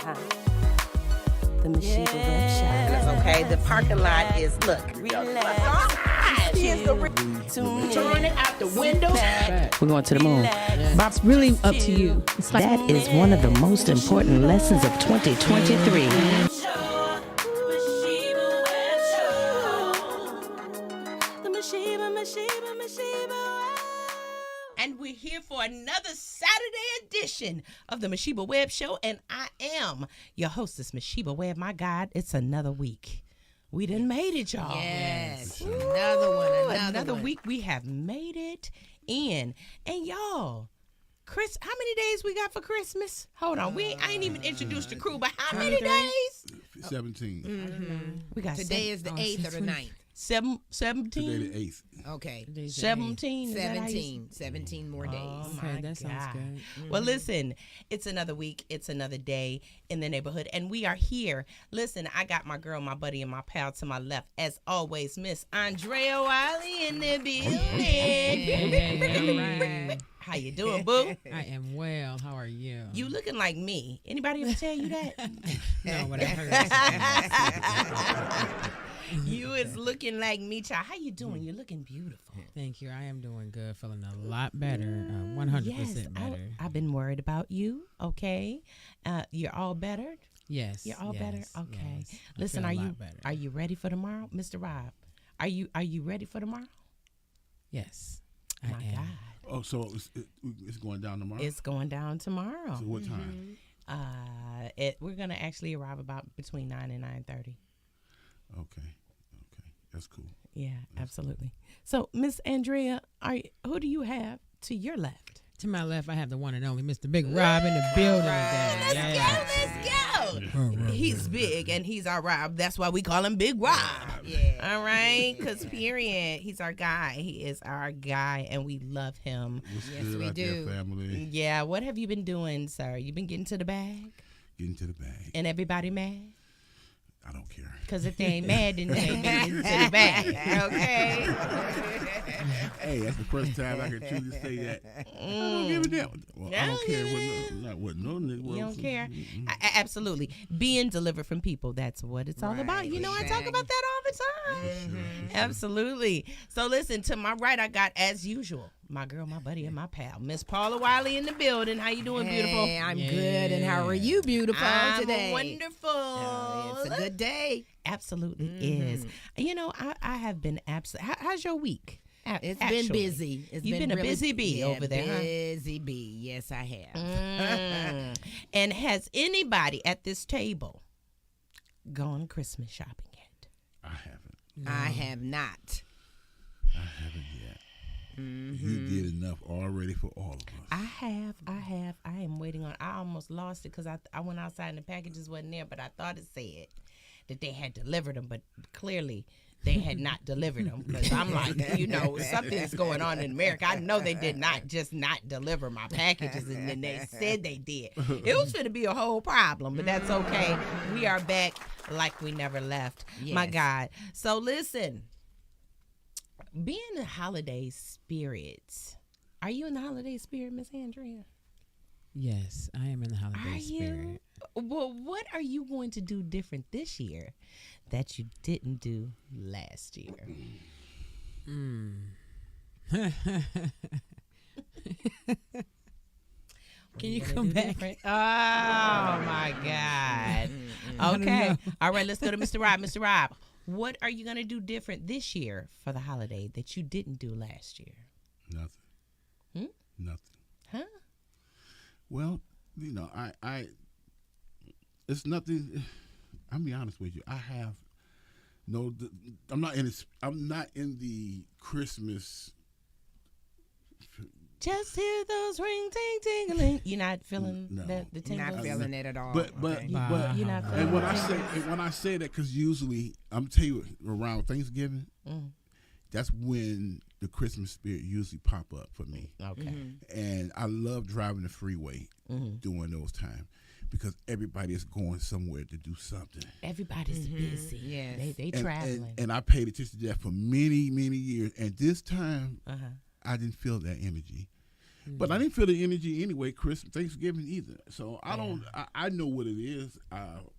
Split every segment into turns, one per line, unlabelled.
The Masheba Webb Show.
It's okay. The parking lot is, look.
She is the
Turn it out the window.
We're going to the moon.
Bob's really up to you. It's like
That is one of the most important lessons of 2023.
And we're here for another Saturday edition of the Masheba Webb Show. And I am your hostess, Masheba Webb. My God, it's another week. We done made it, y'all.
Yes.
Ooh, another
one.
week. We have made it in. And y'all, Chris, how many days we got for Christmas? Hold on. I ain't even introduced the crew, but how many days?
17.
Mm-hmm.
We got
Today is the 8th or the 9th.
17?
Today the 8th.
Okay.
17? Is that how you-
17 more days.
Oh,
Okay,
my
that sounds
God.
good.
Well, listen, it's another week. It's another day in the neighborhood. And we are here. Listen, I got my girl, my buddy, and my pal to my left. As always, Miss Andrea Wiley in the building.
Hey, all right.
How you doing, boo?
I am well. How are you?
You looking like me. Anybody ever tell you that?
know what I heard.
You is looking like me, child. How you doing? You're looking beautiful.
Thank you. I am doing good. Feeling a lot better. 100%
Yes,
better.
I've been worried about you. Okay, you're all better.
Yes.
You're all better. Okay.
Yes. I
Listen,
feel a
are
lot better.
you ready for tomorrow, Mr. Rob? Are you ready for tomorrow?
Yes.
My
I am.
God,
Oh, so it's going down tomorrow?
it's going down tomorrow.
So what time?
We're gonna actually arrive about between 9 and 9:30.
Okay. That's cool.
Yeah, absolutely. So, Miss Andrea, who do you have to your left?
To my left, I have the one and only Mr. Big Rob in the building today.
Let's
Yes.
go. He's big and he's our Rob. That's why we call him Big Rob.
Yeah.
All right, because period, he's our guy. He is our guy, and we love him.
What's
Yes,
good
we
out there,
do.
family?
Yeah, what have you been doing, sir? You been getting to the bag?
Get into the bag.
And everybody mad?
I don't care.
Because if they ain't mad, then they ain't getting into the bag. Okay?
Hey, that's the first time I can truly say that. I don't give a damn. Well, I don't care what no nigga.
You don't care? Absolutely. Being delivered from people, that's what it's all about. You know, I talk about that all the time. Absolutely. So listen, to my right, I got, as usual, my girl, my buddy, and my pal, Miss Paula Wiley in the building. How you doing, beautiful?
Hey, I'm good. And how are you, beautiful,
I'm
today?
wonderful.
It's a good day.
Absolutely is. You know, I have been how's your week?
It's
Actually.
been busy.
You've been a
really,
busy bee over there, huh?
Busy bee. Yes, I have.
And has anybody at this table gone Christmas shopping yet?
I haven't.
I have not.
I haven't yet. You did enough already for all of us.
I have. I am waiting on. I almost lost it because I went outside and the packages wasn't there, but I thought it said that they had delivered them, but clearly they had not delivered them, because I'm like, you know, something's going on in America. I know they did not just not deliver my packages, and then they said they did. It was going to be a whole problem, but that's okay. We are back like we never left. My
Yes.
God. So listen, being in the holiday spirits, are you in the holiday spirit, Miss Andrea?
Yes, I am in the holiday
Are you?
spirit.
Well, what are you going to do different this year that you didn't do last year?
Can you come back?
Different? Oh, my God. Okay. All right, let's go to Mr. Rob. Mr. Rob, what are you going to do different this year for the holiday that you didn't do last year?
Nothing. Nothing.
Huh?
Well, you know, I it's nothing. I'll be honest with you. I have no. I'm not in the Christmas.
Just hear those ring ting tingling. You're not feeling
No.
the tingles?
Not feeling it at all.
But
Okay.
You're not feeling
and when
it?
I say that, because usually I'm tell you around Thanksgiving, that's when the Christmas spirit usually pop up for me.
Okay.
And I love driving the freeway during those times, because everybody is going somewhere to do something.
Everybody's busy.
Yes.
They
And-
traveling.
And I paid attention to that for many, many years. And this time,
Uh-huh.
I didn't feel that energy. But I didn't feel the energy anyway, Christmas, Thanksgiving either. So I don't. I know what it is,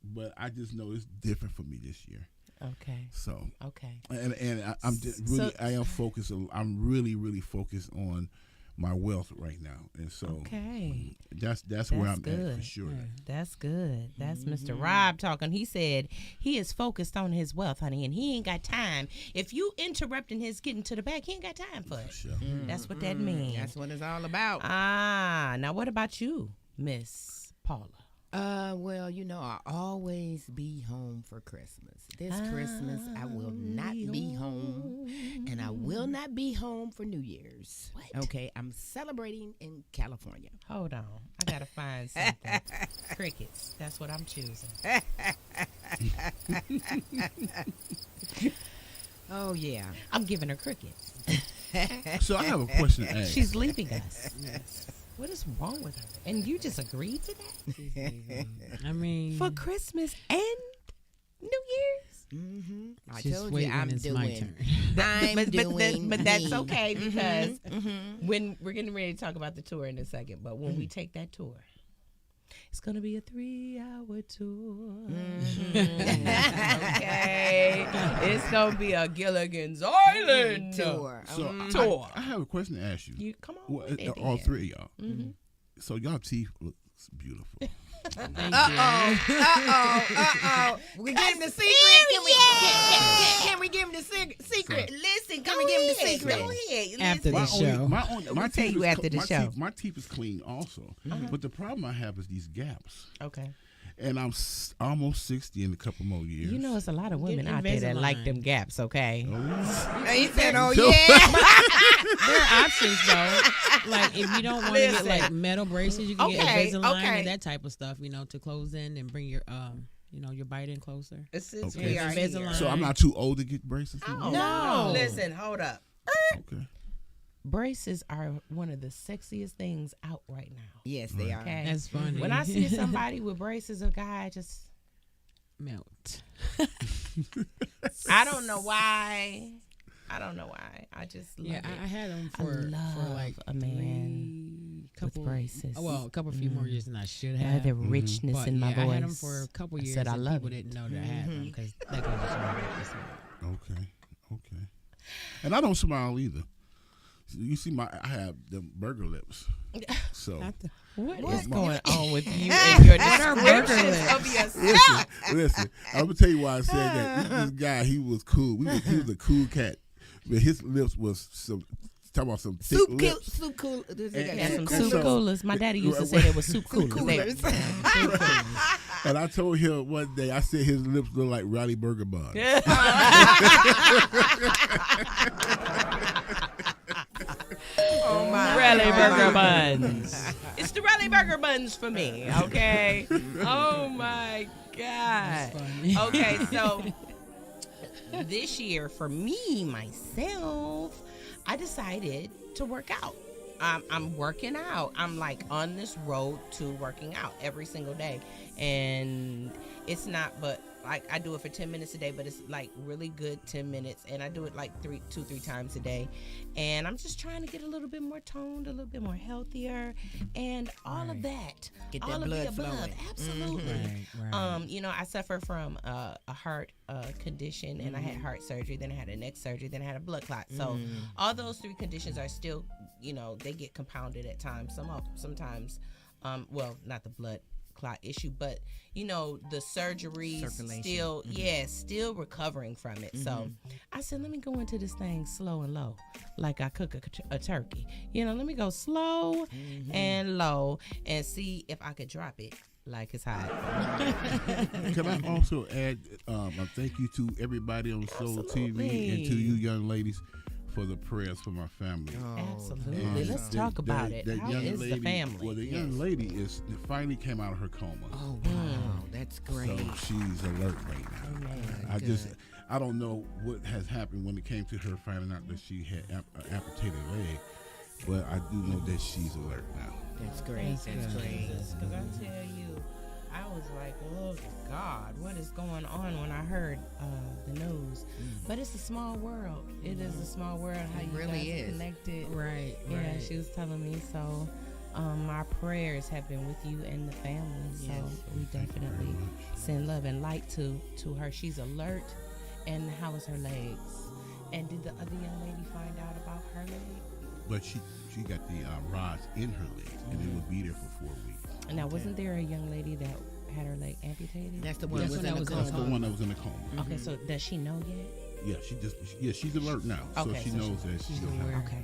but I just know it's different for me this year.
Okay.
So
okay,
and I'm just really I am focused. I'm really focused on my wealth right now, and so
okay,
that's where I'm
good.
at for sure.
That's good. That's Mr. Rob talking. He said he is focused on his wealth, honey, and he ain't got time. If you interrupting his getting to the back, he ain't got time for it.
Sure.
That's what that means.
That's what it's all about.
Now what about you, Miss Paula?
Well, I'll always be home for Christmas. This Christmas, I will not be home, and I will not be home for New Year's.
What?
Okay, I'm celebrating in California.
Hold on. I got to find something. Crickets. That's what I'm choosing.
Oh, yeah.
I'm giving her crickets.
So I have a question to ask.
She's leaving us. What is wrong with her? And you just agreed to that?
I mean,
For Christmas and New Year's?
Mm-hmm. I
just
told
wait
you
when
I'm
it's
doing.
my turn.
But that's
me.
okay because when we're getting ready to talk about the tour in a second, but when we take that tour, it's going to be a 3-hour tour. Okay. It's going to be a Gilligan's Island
Tour.
So
tour.
I have a question to ask you.
You come on.
Well,
with it
all
then.
three of y'all.
Mm-hmm.
So y'all teeth look beautiful.
Thank
We give him the secret. Can we give him the secret?
Listen,
Can we give him the secret?
Go ahead.
After
Listen.
the show.
My
tell
teeth
you
is
after the show.
My teeth is clean also, but the problem I have is these gaps.
Okay.
And I'm almost 60 in a couple more years.
You know, it's a lot of women
Get
out there that like
Invisalign.
them gaps, okay?
He said, "Oh
So-
yeah."
There are options though. Like if you don't want to get like metal braces, you can get Invisalign and that type of stuff, to close in and bring your your bite in closer.
Since
Okay.
we are here.
Invisalign.
So I'm not too old to get braces?
Oh,
No.
Listen, hold up.
Okay.
Braces are one of the sexiest things out right now.
Yes, they are.
Okay.
That's funny.
When I see somebody with braces, a guy just
melt.
I don't know why. I just love
Yeah,
it.
I had them
I
for
love
like
a man
couple
braces.
Well, a few more years than I should
Yeah,
have.
the richness
But
in my
yeah,
voice.
I had them for a couple years.
said I
and
love
people
it.
didn't know that I had them because that goes to
Okay. And I don't smile either. You see, I have the burger lips. So
What
What's
is
my-
going on with you and your
burger
descriptions
lips?
of yourself?
listen. I'm gonna tell you why I said that. This guy, he was cool. He was a cool cat, but his lips was some. Talking about some thick lips.
Soup cool.
Yeah, some
And
soup
so-
coolers. My daddy used to say they were soup coolers.
And I told him one day, I said his lips look like Rowdy Burger buns.
Oh my
Rally
God.
burger buns. It's the rally burger buns for me, okay? Oh my God.
funny.
Okay, so this year for me, myself, I decided to work out. I'm working out. I'm like on this road to working out every single day. And it's not but like I do it for 10 minutes a day, but it's like really good 10 minutes. And I do it like 3 times a day. And I'm just trying to get a little bit more toned, a little bit more healthier, and all of that.
Get
all
that
of
blood
the above.
flowing.
Absolutely.
Right.
I suffer from a heart condition, and I had heart surgery, then I had a neck surgery, then I had a blood clot. So all those 3 conditions are still, they get compounded at times. Sometimes, well, not the blood clot issue, but the surgery
Circulation.
still recovering from it. So I said, let me go into this thing slow and low, like I cook a turkey. Let me go slow and low and see if I could drop it like it's hot.
Can I also add a thank you to everybody on Soul TV and to you young ladies for the prayers for my family.
Absolutely.
And
Let's talk about it.
that
How
young
is
lady,
the family?
Well, the young lady finally came out of her coma.
Oh wow, that's great.
So she's alert right now. I don't know what has happened when it came to her finding out that she had an amputated leg, but I do know that she's alert now.
That's great. That's great.
Because I tell you, I was like, oh God, what is going on when I heard the news? But it's a small world. It is a small world. How you
really
guys
is.
Right.
Connected. Yeah,
right.
she was telling me. So our prayers have been with you and the family. So we definitely send love and light to her. She's alert. And how is her legs? And did the other young lady find out about her legs?
But she got the rods in her legs, and it will be there for 4 weeks.
And now, wasn't there a young lady that had her leg amputated?
That's the one
That's
that was
when
in
that
the
was in
coma.
The one that was in the coma.
Okay, so does she know yet?
Yeah, she's alert now,
Okay,
so she
so
knows that she's aware.
Okay,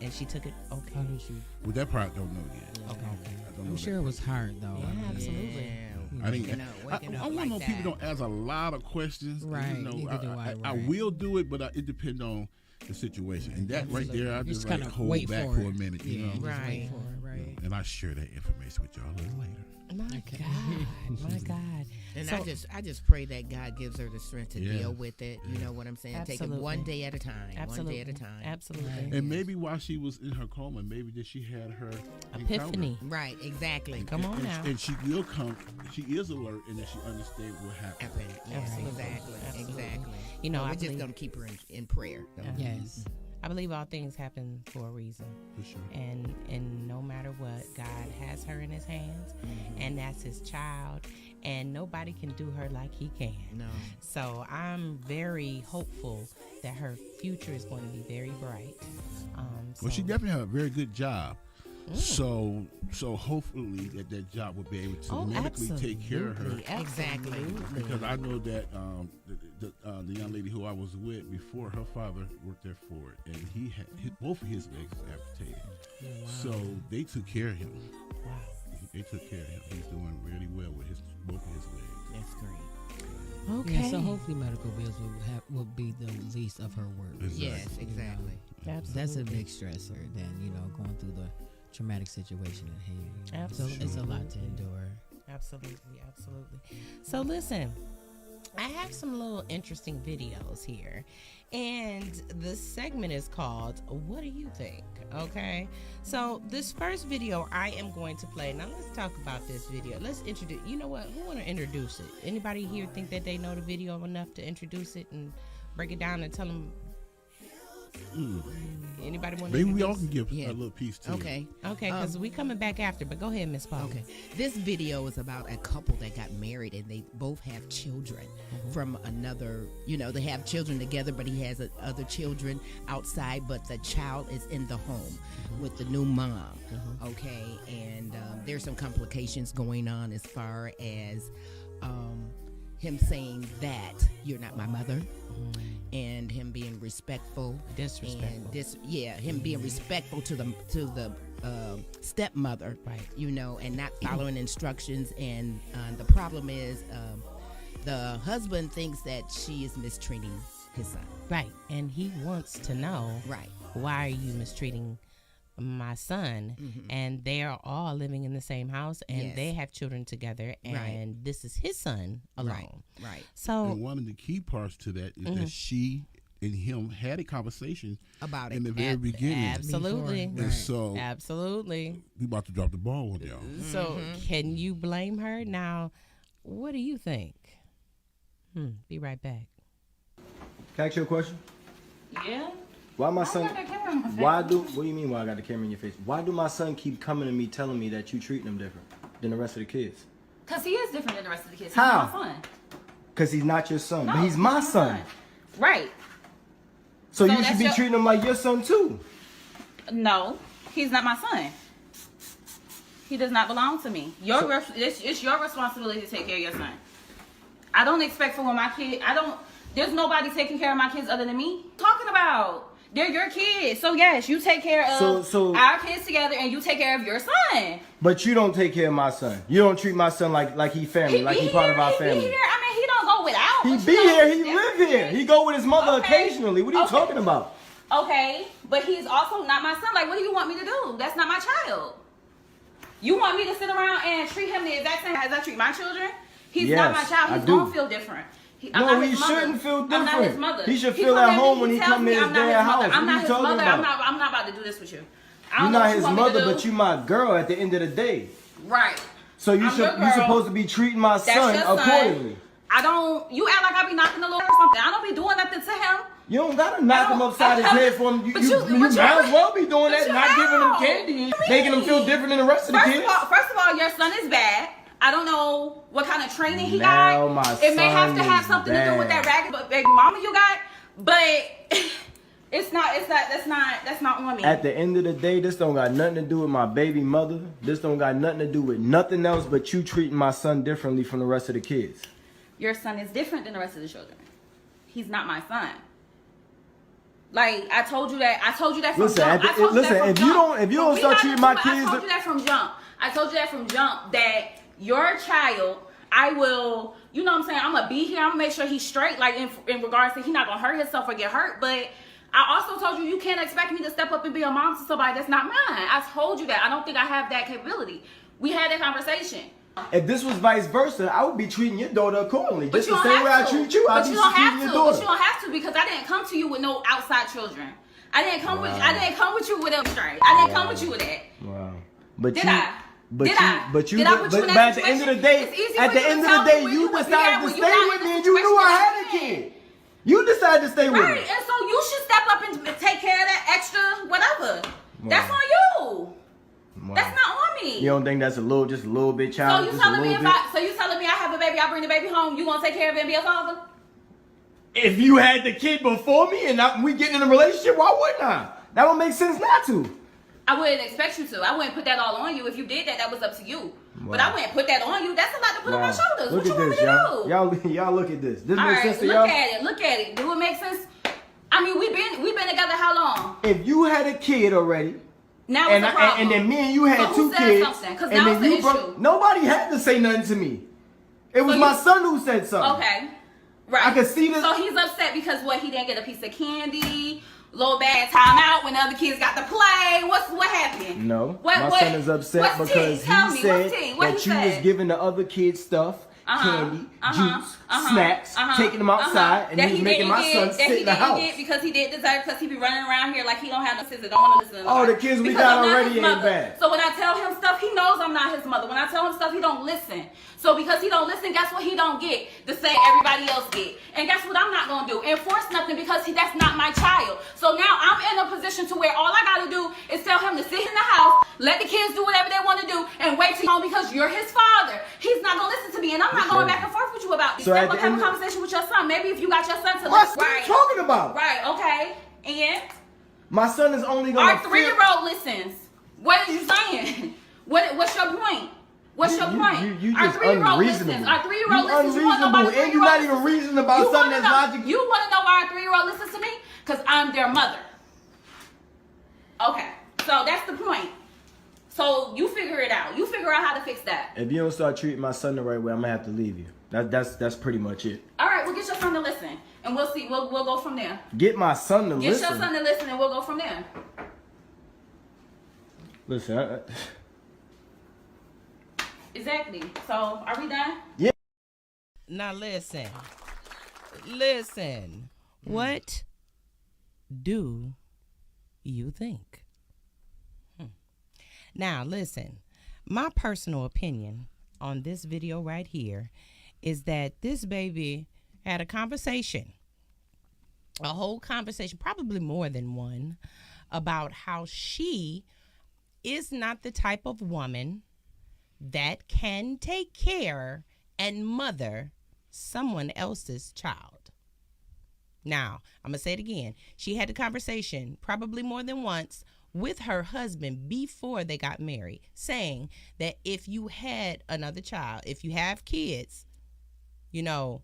and she took it. Okay,
How did she?
With that part, I don't know yet.
okay.
I don't know
I'm
that
sure it was hard though.
Yeah,
I mean,
absolutely.
Yeah.
I didn't.
Waking up
I want
like
to know
that.
people don't ask a lot of questions.
Right,
You know,
neither do I,
I
right.
will do it, but it depends on the situation. And that right there, I just
kind
like
of
hold
wait
back
for
for
it.
a minute, you
Yeah,
know.
just
Right.
wait for it, right.
And I share that information with y'all a little later.
My
Okay.
God, my God.
And
So-
I just pray that God gives her the strength to
Yes.
deal with it. You know what I'm saying? Take it
Absolutely.
one day at a time.
Absolutely.
One day at a time.
Absolutely.
And maybe while she was in her coma, maybe that she had her
Epiphany.
Right, exactly.
Come on now.
And she will come. She is alert, and then she understands what happened.
Yes,
Absolutely.
exactly.
Absolutely.
Exactly.
You know,
But
I
we're just
believe-
going to keep her in prayer. though.
Yes.
I believe all things happen for a reason.
For sure.
And no matter what, God has her in his hands, and that's his child, and nobody can do her like he can.
No.
So I'm very hopeful that her future is going to be very bright.
Well, she
so-
definitely had a very good job. So hopefully that job will be able to medically take care of her.
Exactly.
Because I know that the young lady who I was with before, her father worked there for it, and he had both of his legs amputated. So they took care of him.
Wow.
They took care of him. He's doing really well with both of his legs.
That's great.
Okay.
Yeah, so hopefully medical bills will be the least of her worries.
Exactly.
Yes, exactly.
Absolutely.
That's a big stressor than, going through the traumatic situation at hand. So it's a lot to endure.
Absolutely, absolutely. So listen, I have some little interesting videos here, and the segment is called "What Do You Think?" Okay, so this first video I am going to play. Now let's talk about this video. Let's introduce. You know what? Who want to introduce it? Anybody here think that they know the video enough to introduce it and break it down and tell them? Anybody want to?
Maybe we all can give
Yeah.
a little piece to
Okay.
Okay, because we coming back after. But go ahead, Miss Paul.
Okay. This video is about a couple that got married and they both have children from another, they have children together, but he has other children outside, but the child is in the home with the new mom. Okay. And there's some complications going on as far as him saying that you're not my mother. And him being respectful,
Disrespectful.
and him being respectful to the stepmother,
Right.
and not following instructions. And the problem is, the husband thinks that she is mistreating his son.
Right, and he wants to know,
Right.
why are you mistreating my son? And they are all living in the same house, and
Yes.
they have children together, and
Right.
this is his son alone.
Right.
So
And one of the key parts to that is that she and him had a conversation
About
in
it.
the very beginning.
absolutely,
Before,
And so
absolutely.
we about to drop the ball on y'all.
So can you blame her? Now, what do you think? Be right back.
Can I ask you a question?
Yeah.
Why my
I
son?
got that camera in my face.
Why do? What do you mean? Why I got the camera in your face? Why do my son keep coming to me telling me that you treating him different than the rest of the kids?
Because he is different than the rest of the kids. He's
How?
not my son.
Cause he's not your son,
No,
but he's my
not
son.
Right.
So
So
you should
that's
be
your-
treating him like your son too.
No, he's not my son. He does not belong to me. It's your responsibility to take care of your son. I don't expect for when my kid. There's nobody taking care of my kids other than me. Talking about they're your kids, so yes, you take care of
So-
our kids together, and you take care of your son.
But you don't take care of my son. You don't treat my son like he family, like he part of our
He
family.
here. I mean, he don't go without.
He
but
be
you know,
here. He
it's
live
different.
here. He go with his mother
Okay.
occasionally. What are you
Okay.
talking about?
Okay, but he's also not my son. Like, what do you want me to do? That's not my child. You want me to sit around and treat him the exact same as I treat my children? He's not my
Yes,
child.
I
He's
do.
gonna feel different. I'm
No,
not
he
his mother.
shouldn't feel
I'm not his
different.
mother.
He should
He
feel
come
at
me
home when he
tells
come to
me
his
I'm not
damn
mother.
house.
I'm
What
not
are you
his
talking
mother.
about?
I'm not about to do this with you. I
You're
don't know
not
what
his
you want me to
mother,
do.
but you my girl at the end of the day.
Right.
So you
I'm your girl.
supposed to be treating my son
your son.
accordingly.
You act like I be knocking the Lord or something. I don't be doing nothing to him.
You don't gotta knock him upside his head for him. You might as well be doing that, not giving him candy and making him feel different than the rest of the kids.
First of all, your son is bad. I don't know what kind of training he
Now
got.
my
It may have to
son
have
is
something to do with that
bad.
ragged baby mama you got, but that's not on me.
At the end of the day, this don't got nothing to do with my baby mother. This don't got nothing to do with nothing else but you treating my son differently from the rest of the kids.
Your son is different than the rest of the children. He's not my son. Like I told you that from jump.
If you don't start treating my kids,
I told you that from jump. I told you that from jump that your child, I will, you know what I'm saying? I'm gonna be here. I'm gonna make sure he's straight. Like in regards to he's not gonna hurt himself or get hurt. But I also told you can't expect me to step up and be a mom to somebody that's not mine. I told you that. I don't think I have that capability. We had that conversation.
if this was vice versa, I would be treating your daughter accordingly.
But
Just
you
the
don't
same way
have
I
to.
treat you, I'd
But
be
you don't have
treating
to.
your
But
daughter.
you don't have to because I didn't come to you with no outside children. I didn't come with you with a straight. I didn't come with you with that.
Wow. But
Did
you,
I?
But
Did
you,
I?
but you,
Did I put you in
but
that
at the end of the
situation?
day,
It's easy
at
for
the
you to
end of
tell
the day,
me when
you
you was
decided
there,
to
when you
stay
got
with
in
me,
the
and you knew I
situation
had a
that you
kid. You decided to stay with
Right,
me.
and so you should step up and take care of that extra whatever.
Wow.
That's on you.
Wow.
That's not on me.
You don't think that's just a little bit
So
childish?
you
Just a
telling me
little bit?
so you telling me I have a baby, I bring the baby home, you gonna take care of it and be a father?
If you had the kid before me and we getting in a relationship, why wouldn't I? That would make sense not to.
I wouldn't expect you to. I wouldn't put that all on you. If you did that, that was up to you.
Wow.
But I wouldn't put that on you. That's a lot to put on my shoulders.
Look
What you
at
want
this,
me to
y'all.
do?
Y'all look at this. This
All
makes
right,
sense to y'all?
Look at it. Do it make sense? I mean, we've been together how long?
If you had a kid already,
Now it's a problem.
and then me and you had
So who
two
said
kids,
something? 'Cause
and
now
then
it's
you
an
broke.
issue.
Nobody had to say nothing to me. It was
So
my
you-
son who said something.
Okay. Right.
I can see this.
So he's upset because he didn't get a piece of candy, little bad timeout when the other kids got to play. What happened?
No,
What,
my son is upset
what's
because
tea? Tell
he
me,
said
what's tea? What
that
he
you was
said?
giving the other kids stuff, candy, juice, snacks, taking them outside, and
That
he was
he
making
didn't
my
get,
son
that
sit
he
in the
didn't
house.
get because he did deserve because he be running around here like he don't have no sister, don't want to listen to
Oh,
nobody.
the kids we
Because
got
I'm not
already
his
ain't
mother.
bad.
So when I tell him stuff, he knows I'm not his mother. When I tell him stuff, he don't listen. So because he don't listen, guess what he don't get? The same everybody else get. And guess what I'm not gonna do? Enforce nothing because that's not my child. So now I'm in a position to where all I gotta do is tell him to sit in the house, let the kids do whatever they want to do, and wait till you home because you're his father. He's not gonna listen to me, and I'm not going back and forth with you about this.
So at
Have
the
a
end of-
conversation with your son. Maybe if you got your son to
What
listen.
are you talking about?
Right, okay. And
My son is only gonna
our 3-year-old listens. What are you saying? What's your point? What's your point?
You
Our
just
3-year-old
unreasonable.
listens. Our 3-year-old
You
listens. You wanna know why the
unreasonable, and you're not
3-year-old
even
listens?
reasoning about
You
something
wanna
that's
know-
logical.
You want to know why our 3-year-old listens to me? Because I'm their mother. Okay, so that's the point. So you figure it out. You figure out how to fix that.
If you don't start treating my son the right way, I'm gonna have to leave you. That's pretty much it.
All right, well, get your son to listen, and we'll see. We'll go from there.
Get my son to
Get
listen.
your son to listen, and we'll go from there.
Listen,
Exactly. So are we done?
Now listen. What do you think? Now listen. My personal opinion on this video right here is that this baby had a conversation, a whole conversation, probably more than one, about how she is not the type of woman that can take care and mother someone else's child. Now, I'm going to say it again. She had a conversation probably more than once with her husband before they got married, saying that if you had another child, if you have kids, you know,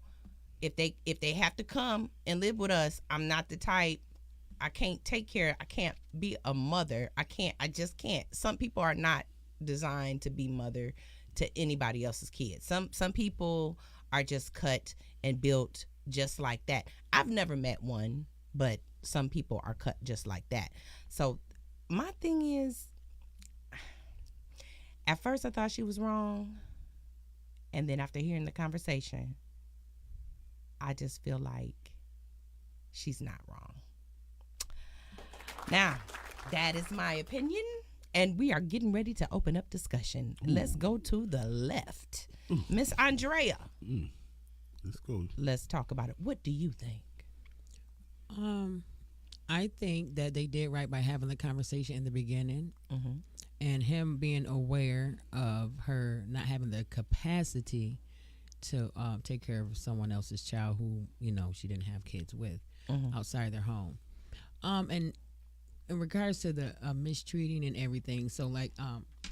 if they have to come and live with us, I'm not the type. I can't take care. I can't be a mother. I just can't. Some people are not designed to be mother to anybody else's kids. Some people are just cut and built just like that. I've never met one, but some people are cut just like that. So my thing is, at first I thought she was wrong, and then after hearing the conversation, I just feel like she's not wrong. Now, that is my opinion, And we are getting ready to open up discussion. Let's go to the left. Miss Andrea.
Let's go.
Let's talk about it. What do you think?
I think that they did right by having the conversation in the beginning, and him being aware of her not having the capacity to take care of someone else's child who, you know, she didn't have kids with outside their home. And in regards to the mistreating and everything, so like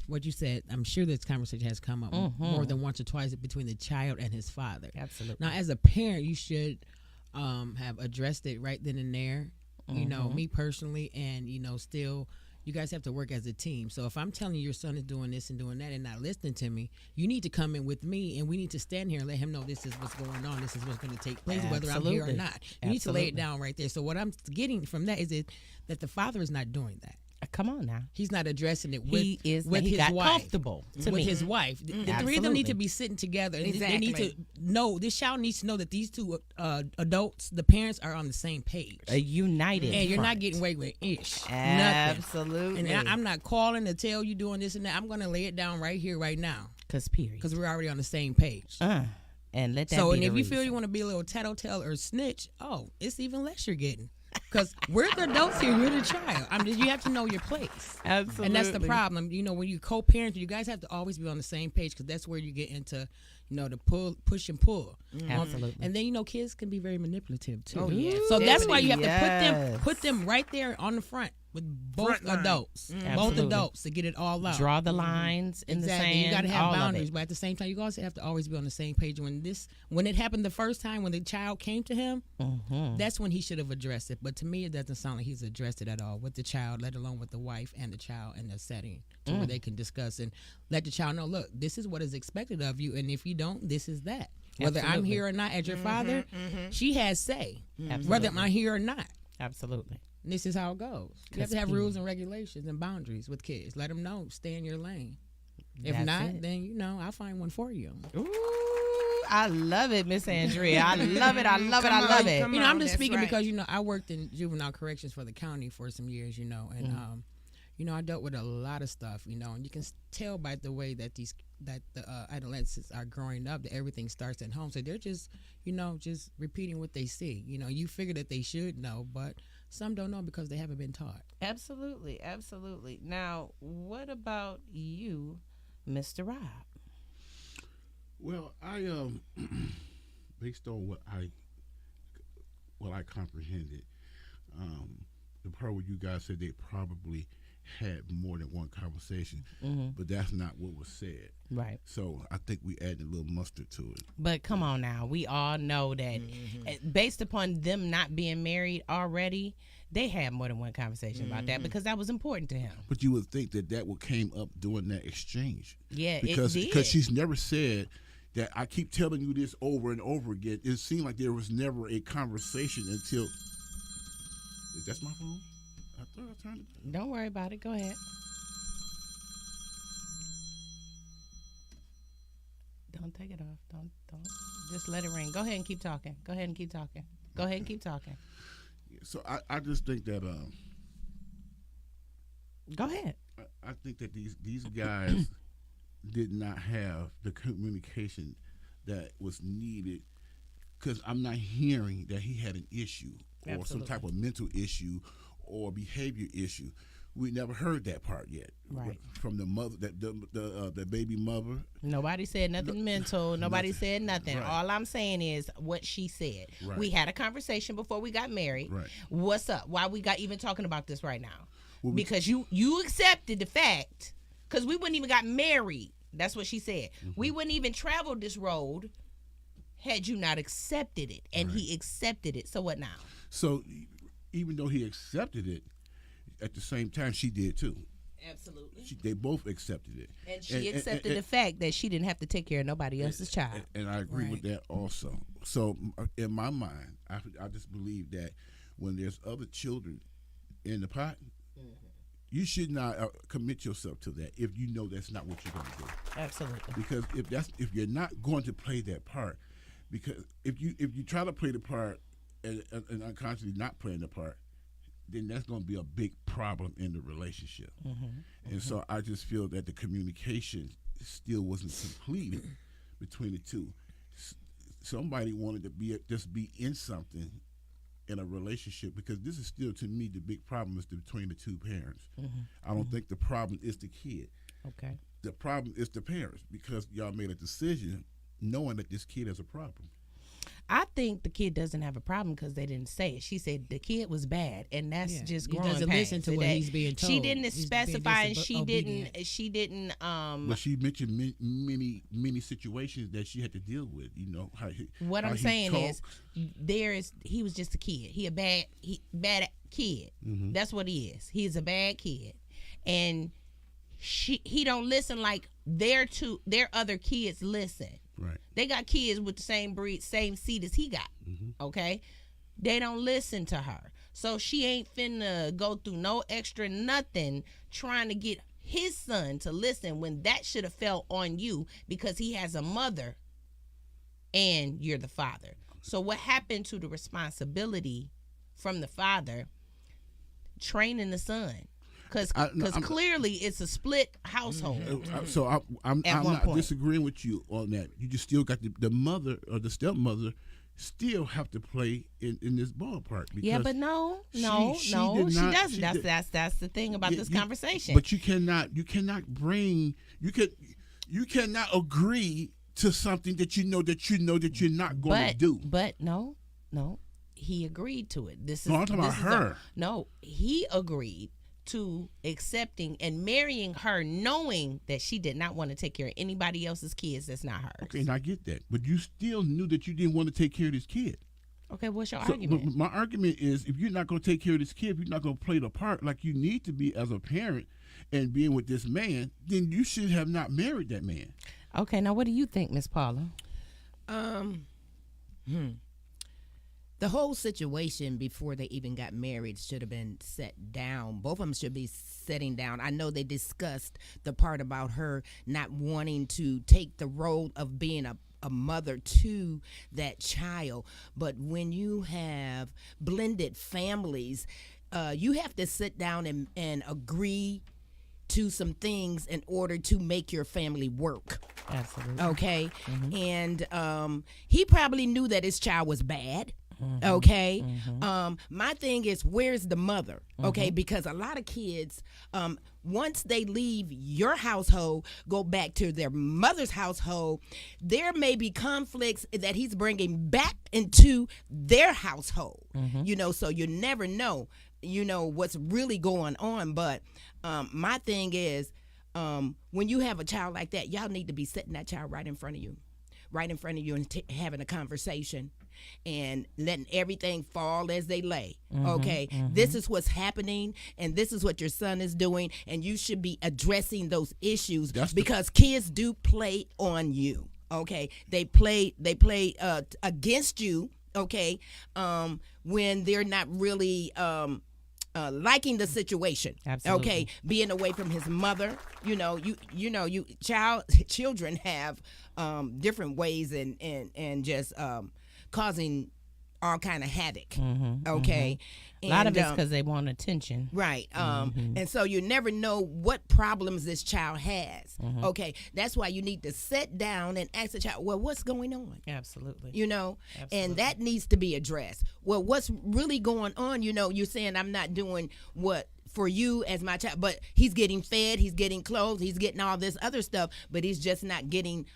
what you said, I'm sure this conversation has come up more than once or twice between the child and his father.
Absolutely.
Now, as a parent, you should have addressed it right then and there. You know, me personally, and, you know, still, you guys have to work as a team. So if I'm telling you your son is doing this and doing that and not listening to me, you need to come in with me, and we need to stand here and let him know this is what's going on. This is what's going to take place, whether I'm here or not. You need to lay it down right there. So what I'm getting from that is that the father is not doing that.
Come on now.
He's not addressing it with
He
his
got
wife.
Comfortable to
with
me.
his wife. The three of them need to be sitting together. And they need to know, this child needs to know that these two adults, the parents, are on the same page.
A united
And you're
front.
not getting away with ish.
Absolutely.
Nothing. And I'm not calling to tell you doing this and that. I'm going to lay it down right here, right now. Because we're already on the same page.
And let that
so,
be
and
the
if you feel
reason.
you want to be a little tattletale or snitch, it's even less you're getting. Because we're the adults here, you're the child. You have to know your place.
Absolutely.
And that's the problem. You know, when you co-parent, you guys have to always be on the same page, because that's where you get into, you know, the push and pull.
Absolutely.
And then, you know, kids can be very manipulative too.
Oh, yes.
So that's why you have
Yes.
to put them right there on the front with both adults, both
Absolutely.
adults, to get it all out.
Draw the lines in the sand.
You got to have
all of
boundaries,
it.
but at the same time, you also have to always be on the same page. When it happened the first time, when the child came to him, that's when he should have addressed it. But to me, it doesn't sound like he's addressed it at all with the child, let alone with the wife and the child in the setting, to where they can discuss and let the child know, look, this is what is expected of you, and if you don't, this is that. Whether I'm
Absolutely.
here or not as your father, she has say.
Absolutely.
Whether I'm here or not.
Absolutely.
And this is how it goes. You have to have rules and regulations and boundaries with kids. Let them know, stay in your lane. If
That's
not,
it.
then, you know, I'll find one for you.
Ooh, I love it, Miss Andrea. I love it. I love it. I love it.
You know, I'm just
that's
speaking
right.
because, you know, I worked in juvenile corrections for the county for some years, you know, and you know, I dealt with a lot of stuff, you know, and you can tell by the way that the adolescents are growing up that everything starts at home. So they're just, you know, just repeating what they see. You know, you figure that they should know, but some don't know because they haven't been taught.
Absolutely. Absolutely. Now, what about you, Mr. Rob?
Well, I based on what I comprehended, the part where you guys said they probably had more than one conversation, but that's not what was said.
Right.
So I think we added a little mustard to it.
But come on now. We all know that based upon them not being married already, they had more than one conversation about that because that was important to him.
But you would think that what came up during that exchange.
Yeah,
because
it did.
because she's never said that. I keep telling you this over and over again. It seemed like there was never a conversation until. Is that my phone? I thought I turned it.
Don't worry about it. Go ahead. Don't take it off. Don't. Just let it ring. Go ahead and keep talking. Go ahead and keep talking. Go ahead and keep talking.
So I just think that
Go ahead.
I think that these guys did not have the communication that was needed, because I'm not hearing that he had an issue or
Absolutely.
some type of mental issue or behavior issue. We never heard that part yet,
Right.
From the mother, the baby mother.
Nobody said nothing mental. Nobody
nothing.
said nothing.
Right.
All I'm saying is what she said.
Right.
We had a conversation before we got married.
Right.
What's up? Why we got even talking about this right now?
Well,
Because you accepted the fact, because we wouldn't even got married. That's what she said. We wouldn't even travel this road had you not accepted it. And he accepted it. So what now?
So even though he accepted it, at the same time she did too.
Absolutely.
They both accepted it.
And she accepted the fact that she didn't have to take care of nobody else's child.
And I agree with that also. So in my mind, I just believe that when there's other children in the pot, you should not commit yourself to that if you know that's not what you're going to do.
Absolutely.
Because if you're not going to play that part, because if you try to play the part and unconsciously not playing the part, then that's going to be a big problem in the relationship. And so I just feel that the communication still wasn't completed between the two. Somebody wanted to just be in something in a relationship, because this is still, to me, the big problem is between the two parents. I don't think the problem is the kid.
Okay.
The problem is the parents, because y'all made a decision knowing that this kid has a problem.
I think the kid doesn't have a problem because they didn't say it. She said the kid was bad, and that's just
he
growing
doesn't
pains.
listen to what he's being told.
She didn't
He's
specify,
being
and she didn't.
But she mentioned many situations that she had to deal with. You know how
What
how
I'm
he
saying
talks.
is, he was just a kid. He a bad kid. That's what he is. He's a bad kid, and he don't listen like their other kids listen.
Right.
They got kids with the same breed, same seed as he got. Okay, they don't listen to her, so she ain't finna go through no extra nothing trying to get his son to listen when that should have fell on you, because he has a mother and you're the father. So what happened to the responsibility from the father training the son? Because clearly it's a split household.
So I'm
At one
not
point.
disagreeing with you on that. You just still got the mother or the stepmother still have to play in this ballpark.
Yeah, but no, she doesn't. That's the thing about this conversation.
But you cannot agree to something that you know that you're not going to do.
But no, he agreed to it.
I'm talking about her.
He agreed to accepting and marrying her, knowing that she did not want to take care of anybody else's kids that's not hers.
Okay, and I get that, but you still knew that you didn't want to take care of this kid.
Okay, what's your
So,
argument?
my argument is, if you're not going to take care of this kid, if you're not going to play the part like you need to be as a parent and being with this man, then you should have not married that man.
Okay, now what do you think, Miss Paula?
The whole situation before they even got married should have been set down. Both of them should be sitting down. I know they discussed the part about her not wanting to take the role of being a mother to that child. But when you have blended families, you have to sit down and agree to some things in order to make your family work.
Absolutely.
Okay. And he probably knew that his child was bad. Okay. My thing is, where's the mother? Okay, because a lot of kids, once they leave your household, go back to their mother's household, there may be conflicts that he's bringing back into their household. You know, so you never know, what's really going on. But my thing is, when you have a child like that, y'all need to be setting that child right in front of you and having a conversation and letting everything fall as they lay. Okay, this is what's happening, and this is what your son is doing, and you should be addressing those issues, because kids do play on you. Okay, they play against you. Okay, when they're not really liking the situation.
Absolutely.
Okay, being away from his mother. Children have different ways and just causing all kind of havoc. Okay,
A lot of it's because they want attention.
Right. And so you never know what problems this child has. Okay, that's why you need to sit down and ask the child, well, what's going on?
Absolutely.
And that needs to be addressed. Well, what's really going on? You're saying I'm not doing what for you as my child, but he's getting fed, he's getting clothes, he's getting all this other stuff, but he's just not getting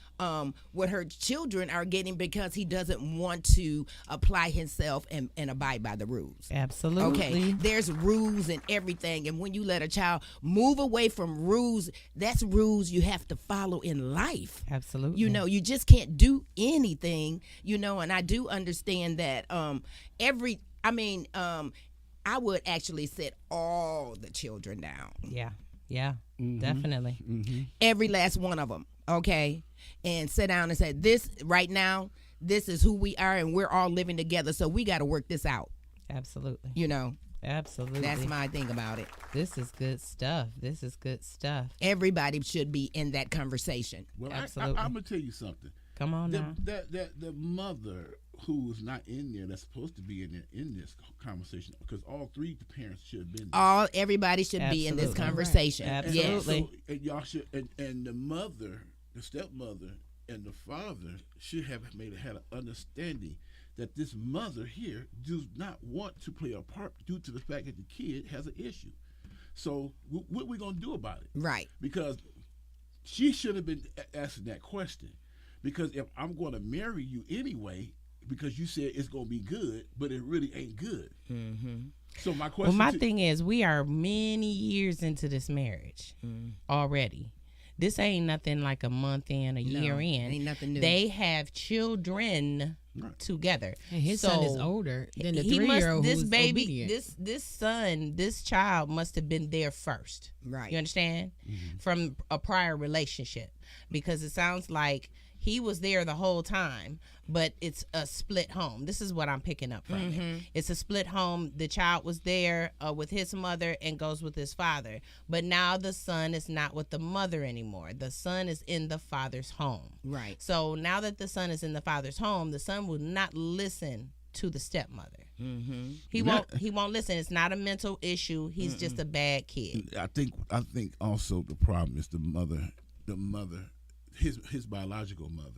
what her children are getting, because he doesn't want to apply himself and abide by the rules.
Absolutely.
Okay, there's rules and everything, and when you let a child move away from rules, that's rules you have to follow in life.
Absolutely.
You just can't do anything, and I do understand that I would actually sit all the children down.
Yeah, definitely.
Every last one of them, okay? And sit down and say, this right now, this is who we are, and we're all living together, so we got to work this out.
Absolutely. Absolutely.
That's my thing about it.
This is good stuff.
Everybody should be in that conversation.
Well,
Absolutely.
I'm going to tell you something.
Come on now.
The mother who is not in there that's supposed to be in there in this conversation, because all three the parents should have been there.
Everybody should be in this
Absolutely.
conversation.
Right.
Yes.
Absolutely.
So, and y'all should, and the mother, the stepmother, and the father should have had an understanding that this mother here does not want to play a part due to the fact that the kid has an issue. So what are we gonna do about it?
Right.
Because she should have been asking that question. Because if I'm going to marry you anyway, because you said it's going to be good, but it really ain't good.
Mm-hmm.
So my question.
Well, my thing is, we are many years into this marriage already. This ain't nothing like a month in, a year in.
Ain't nothing new.
They have children together.
And his son is older than the
he
3-year-old
this
who's
baby,
obedient.
this son, this child must have been there first.
Right.
You understand? From a prior relationship, because it sounds like he was there the whole time, but it's a split home. This is what I'm picking up from it. It's a split home. The child was there with his mother and goes with his father. But now the son is not with the mother anymore. The son is in the father's home.
Right.
So now that the son is in the father's home, the son will not listen to the stepmother. He won't listen. It's not a mental issue. He's just a bad kid.
I think also the problem is the mother, his biological mother.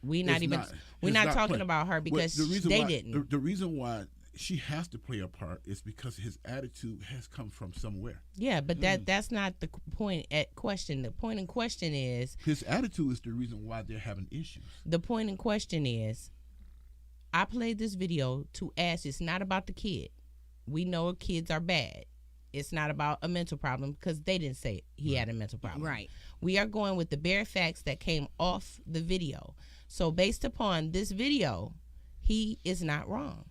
We're not talking about her because they didn't.
The reason why she has to play a part is because his attitude has come from somewhere.
Yeah, but that's not the point at question. The point in question is
his attitude is the reason why they're having issues.
The point in question is, I played this video to ask. It's not about the kid. We know kids are bad. It's not about a mental problem because they didn't say he had a mental problem.
Right.
We are going with the bare facts that came off the video. So based upon this video, he is not wrong.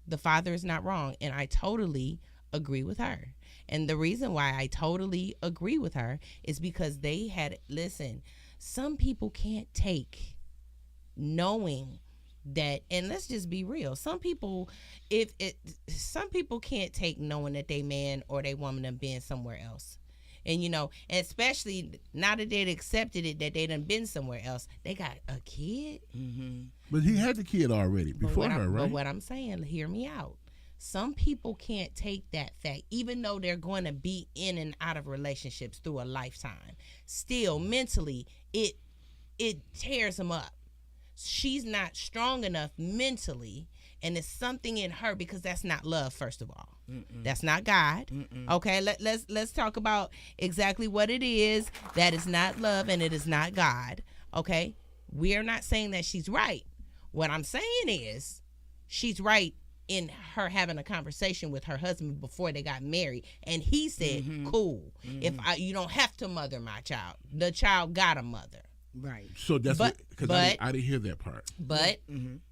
The father is not wrong. And I totally agree with her. And the reason why I totally agree with her is because listen, some people can't take knowing that, and let's just be real, some people can't take knowing that they man or they woman done been somewhere else. And and especially now that they'd accepted it that they done been somewhere else, they got a kid.
But he had the kid already before her, right?
But what I'm saying, hear me out. Some people can't take that fact, even though they're going to be in and out of relationships through a lifetime. Still, mentally, it tears them up. She's not strong enough mentally, and it's something in her, because that's not love. First of all, that's not God. Okay, let's talk about exactly what it is. That is not love, and it is not God. Okay, we are not saying that she's right. What I'm saying is, she's right in her having a conversation with her husband before they got married, and he said, "Cool, if you don't have to mother my child, the child got a mother."
Right.
So that's because I didn't hear that part.
But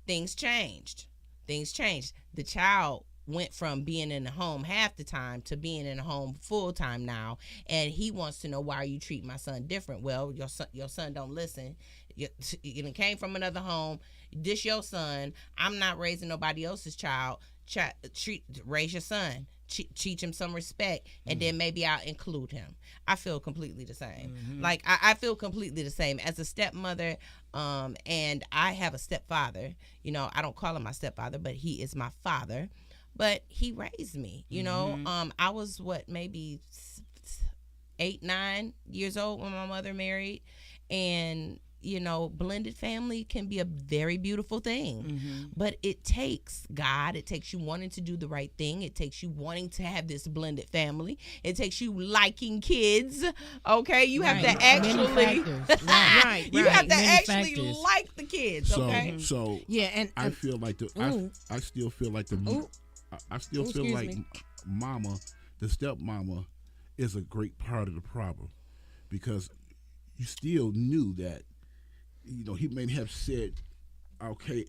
things changed. The child went from being in the home half the time to being in the home full time now, and he wants to know, why are you treating my son different? Well, your son don't listen. You came from another home. This your son. I'm not raising nobody else's child. Raise your son. Teach him some respect, and then maybe I'll include him. I feel completely the same. Like I feel completely the same as a stepmother, and I have a stepfather. I don't call him my stepfather, but he is my father. But he raised me. I was maybe 8, 9 years old when my mother married, and blended family can be a very beautiful thing. But it takes God. It takes you wanting to do the right thing. It takes you wanting to have this blended family. It takes you liking kids. Okay, you have to actually, you have to actually like the kids. Okay.
So
yeah, and
I feel like I still feel like mama, the stepmama, is a great part of the problem, because you still knew that. He may have said, okay,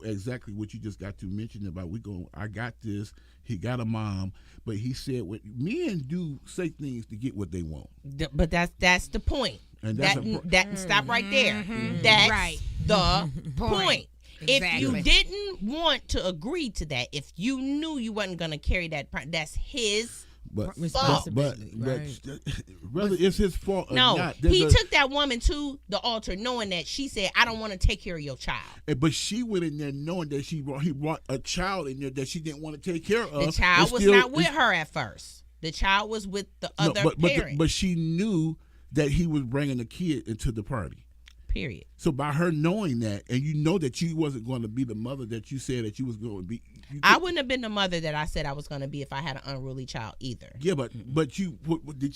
exactly what you just got to mention about I got this, he got a mom, but he said what men do, say things to get what they want.
But that's the point. And stop right there. That's the point. Exactly. If you didn't want to agree to that, if you knew you wasn't going to carry that, that's his
But
responsibility,
but
right?
whether it's his fault or
No,
not,
he took that woman to the altar knowing that she said, "I don't want to take care of your child."
But she went in there knowing that he brought a child in there that she didn't want to take care of.
The child was not with her at first. The child was with the other parent.
But she knew that he was bringing the kid into the party.
Period.
So by her knowing that, and you know that you wasn't going to be the mother that you said that you was going to be.
I wouldn't have been the mother that I said I was going to be if I had an unruly child either.
Yeah, but did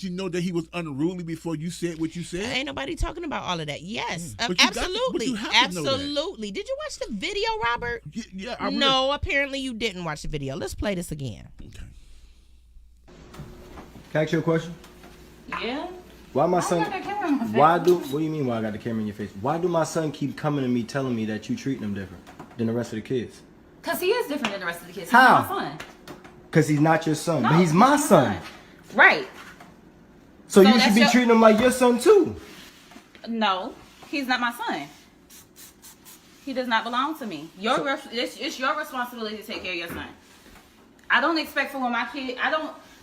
you know that he was unruly before you said what you said?
Ain't nobody talking about all of that. Yes,
But
absolutely,
you have to know that.
absolutely. Did you watch the video, Robert?
Yeah.
No, apparently you didn't watch the video. Let's play this again.
Okay.
Can I ask you a question?
Yeah.
Why my son?
got that camera in my face.
Why do? What do you mean? Why I got the camera in your face? Why do my son keep coming to me telling me that you treating him different than the rest of the kids?
Because he is different than the rest of the kids. He's
How?
my son.
Cause he's not your son,
No,
but he's my son.
Right.
So
So
you should
that's
be
your-
treating him like your son too.
No, he's not my son. He does not belong to me. It's your responsibility to take care of your son. I don't expect for when my kid.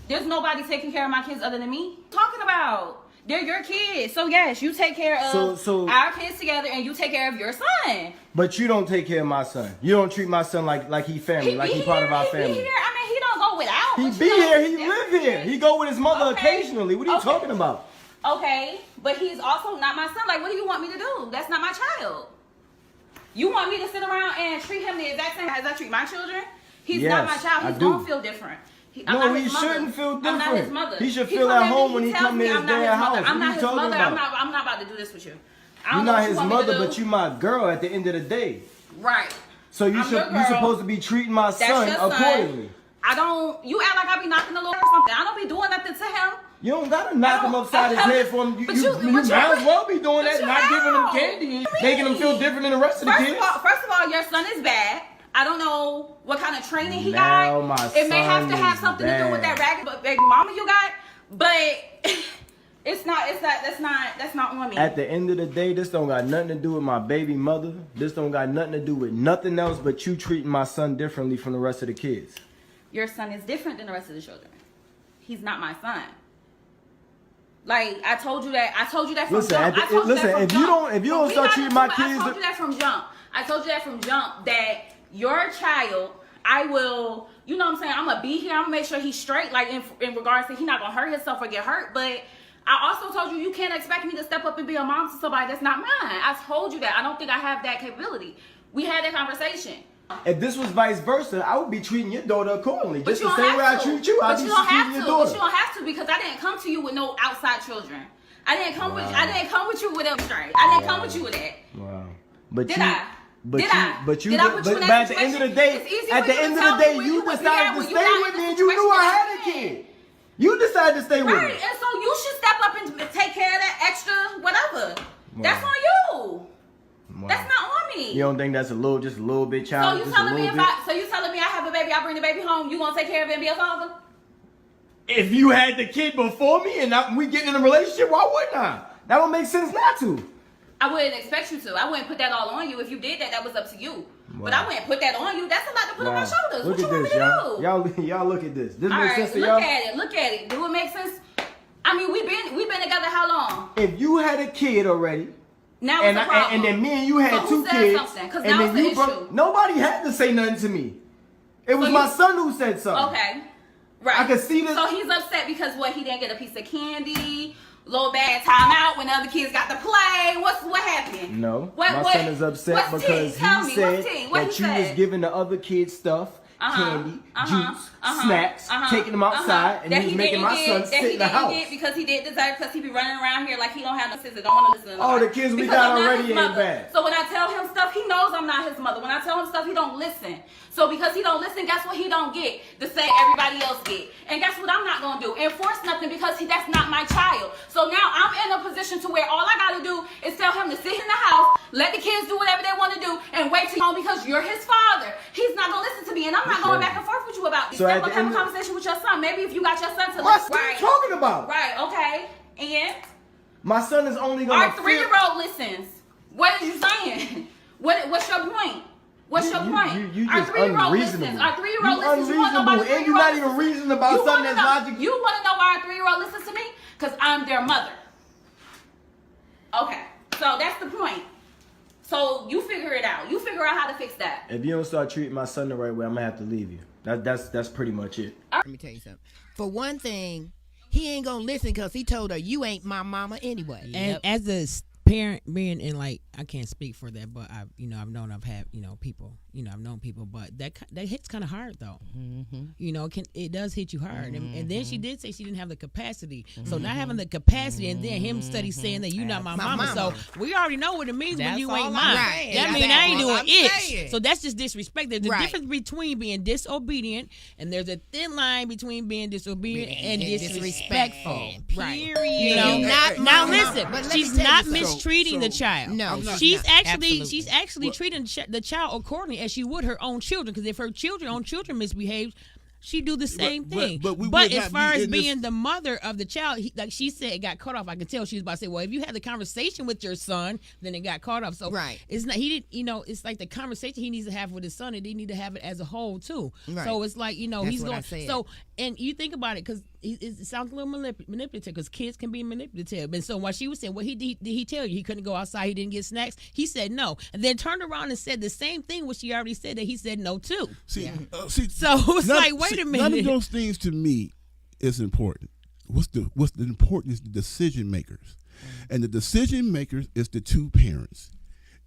There's nobody taking care of my kids other than me. Talking about. They're your kids. So yes, you take care of
So-
our kids together and you take care of your son.
But you don't take care of my son. You don't treat my son like he family, like he part of our
He
family.
be here. I mean, he don't go without.
He
but
be
you know,
here. He live here. He go with his mother
Okay.
occasionally. What are you
Okay.
talking about?
Okay, but he's also not my son. Like, what do you want me to do? That's not my child. You want me to sit around and treat him the exact same as I treat my children? He's not my
Yes,
child.
I
He's
do.
gonna feel different. I'm
No,
not
he
his mother.
shouldn't feel
I'm not his
different.
mother.
He should
He
feel
come
at
in
home
and
when he
tells
come
me
to his
I'm not
damn
mother.
house.
I'm
What
not
you
his
talking
mother.
about?
I'm not about to do this with you. I
You're
don't know
not
what
his
you want me to
mother,
do.
but you my girl at the end of the day.
Right.
So you
I'm your
you're
girl.
supposed to be treating my
That's
son
your son.
accordingly.
I don't. You act like I be knocking the Lord or something. I don't be doing nothing to him.
You don't gotta knock him upside his head for him. You
But
might as well be doing
but
that,
you
not giving him
how?
candy and
What do you
making him feel
mean?
different than the rest of the kids.
First of all, your son is bad. I don't know what kind of training he
Now
got.
my
It may have
son
to have
is
something to do with that
bad.
ragged baby mama you got, but that's not on me.
At the end of the day, this don't got nothing to do with my baby mother. This don't got nothing to do with nothing else but you treating my son differently from the rest of the kids.
Your son is different than the rest of the children. He's not my son. Like I told you that from
Listen,
jump. I told you
listen,
that from
if you
jump.
don't- if you don't
We
start
got
treating
into
my
it.
kids-
I told you that from jump. I told you that from jump that your child, I will, you know what I'm saying? I'm gonna be here. I'm gonna make sure he's straight. Like in regards to he not gonna hurt himself or get hurt. But I also told you can't expect me to step up and be a mom to somebody that's not mine. I told you that. I don't think I have that capability. We had that conversation.
If this was vice versa, I would be treating your daughter accordingly.
But
Just
you
the
don't
same way I
have to.
treat you, I'd
But
be
you don't have
treating
to.
your
But
daughter.
you don't have to because I didn't come to you with no outside children. I didn't come with you with a straight. I didn't come with you with that.
Wow. But
Did
you,
I?
But
Did
you,
I?
But you,
Did I put you in
but
that
at the end of the
situation?
day,
It's easy
at
for
the
you to
end of
tell
the day,
me when
you
you was
decided
there,
to
when
stay
you're not
with
in
me,
the
and you knew I
situation
had a
you're in.
kid. You decided to stay with
Right,
me.
and so you should step up and take care of that extra whatever. That's on you.
Wow.
That's not on me.
You don't think that's just a little bit
So
childish?
you
just a
telling me
little bit?
so you telling me I have a baby, I bring the baby home, you gonna take care of it and be a father?
If you had the kid before me and we getting in a relationship, why wouldn't I? That would make sense not to.
I wouldn't expect you to. I wouldn't put that all on you. If you did that, that was up to you. But I wouldn't put that on you. That's a lot to put on my shoulders.
Look
What
at
you want
this,
me
y'all.
to do?
Y'all look at this. This
All
makes
right,
sense to
look
y'all?
at it. Look at it. Do it make sense? I mean, we've been together how long?
If you had a kid already,
Now it's a problem.
and then me and you had
So
two
who said
kids,
something? 'Cause
and
now
then
it's
you
an
broke.
issue.
Nobody had to say nothing to me. It was
So
my
you-
son who said something.
Okay. Right.
I could see this.
So he's upset because what? He didn't get a piece of candy, little bad timeout when the other kids got to play. What happened?
No,
What,
my son is upset
what's
because
tea? Tell
he
me,
said
what's tea? What
that
he
you was
said?
giving the other kids stuff, candy, juice, snacks, taking them outside, and
That
he was
he
making
didn't
my
get,
son
that
sit
he
in the
didn't
house.
get because he did deserve because he be running around here like he don't have no sister, don't want to listen to
Oh,
nobody.
the kids we
Because
got
I'm not
already
his
ain't
mother.
bad.
So when I tell him stuff, he knows I'm not his mother. When I tell him stuff, he don't listen. So because he don't listen, guess what he don't get? The same everybody else get. And guess what I'm not gonna do? Enforce nothing because that's not my child. So now I'm in a position to where all I gotta do is tell him to sit in the house, let the kids do whatever they want to do, and wait till home because you're his father. He's not gonna listen to me, and I'm not going back and forth with you about this.
So
Then
at
we'll
the
have a
end of-
conversation with your son. Maybe if you got your son to
What
listen.
are you talking about?
Right, okay. And
My son is only gonna
our 3-year-old listens. What are you saying? What's your point? What's your point?
You
Our
just
3-year-old
unreasonable.
listens. Our 3-year-old
You
listens. You want to know why
unreasonable, and you're not even reasoning about something that's logical.
You want to know why our 3-year-old listens to me? Because I'm their mother. Okay, so that's the point. So you figure it out. You figure out how to fix that.
If you don't start treating my son the right way, I'm gonna have to leave you. That's pretty much it.
Let me tell you something. For one thing, he ain't gonna listen because he told her you ain't my mama anyway.
And as a parent, being in like, I can't speak for that, but I've known people, but that hits kind of hard though. It does hit you hard. And then she did say she didn't have the capacity. So not having the capacity, and then him study saying that you not my mama. So we already know what it means when you ain't mine.
Right.
That means I ain't doing it. So that's just disrespect. There's a
Right.
difference between being disobedient, and there's a thin line between being disobedient and disrespectful.
Right.
Period. Now listen,
But let me
she's
tell you
not
something.
mistreating the child.
No,
she's
Absolutely.
actually treating the child accordingly as she would her own children. Because if her own children misbehave, she do the same thing.
but we
But
would
as
not
far
be
as
in this-
being the mother of the child, like she said, it got cut off. I can tell she was about to say, well, if you had the conversation with your son, then it got cut off. So
Right.
it's not, he didn't, it's like the conversation he needs to have with his son, and they need to have it as a whole too.
Right.
So it's like,
That's
he's
what I
going,
said.
so, and you think about it, because it sounds a little manipulative, because kids can be manipulative. And so while she was saying, well, did he tell you he couldn't go outside, he didn't get snacks? He said no. And then turned around and said the same thing, which she already said that he said no too.
See,
So it's like, wait a minute.
None of those things to me is important. What's the important is the decision makers, and the decision makers is the two parents.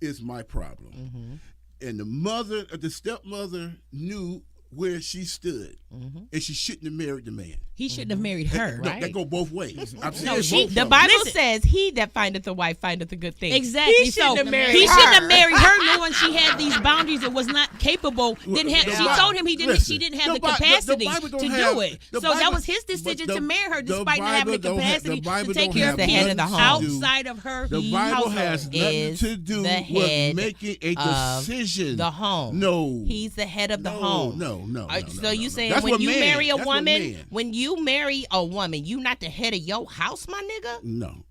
Is my problem, and the stepmother knew where she stood, and she shouldn't have married the man.
He shouldn't have married her,
No,
right?
that go both ways. I'm saying
No,
both
she-
of
The
them.
Bible
Listen.
says, "He that findeth a wife findeth a good thing."
Exactly.
He shouldn't have married
He
her.
shouldn't have married her, knowing she had these boundaries and was not capable. Didn't have.
The
She
Bible-
told him she
listen,
didn't have the
Bi-
capacity
Bible don't
to
have-
do it.
the
So that
Bible-
was his
but
decision
the-
to marry her,
the
despite not having the
Bible don't have-
capacity
the Bible
to take
don't
care
have
of
the head of
kids
the home.
outside of her
The Bible
household.
has nothing
Is
to do
the
with
head
making a
of
decision.
the home.
No,
He's the head of the
No,
home.
no,
So you
no.
saying
That's
when
what
you
man-
marry a
that's what
woman,
man.
when you marry a woman, you not the head of your house, my nigga?
No.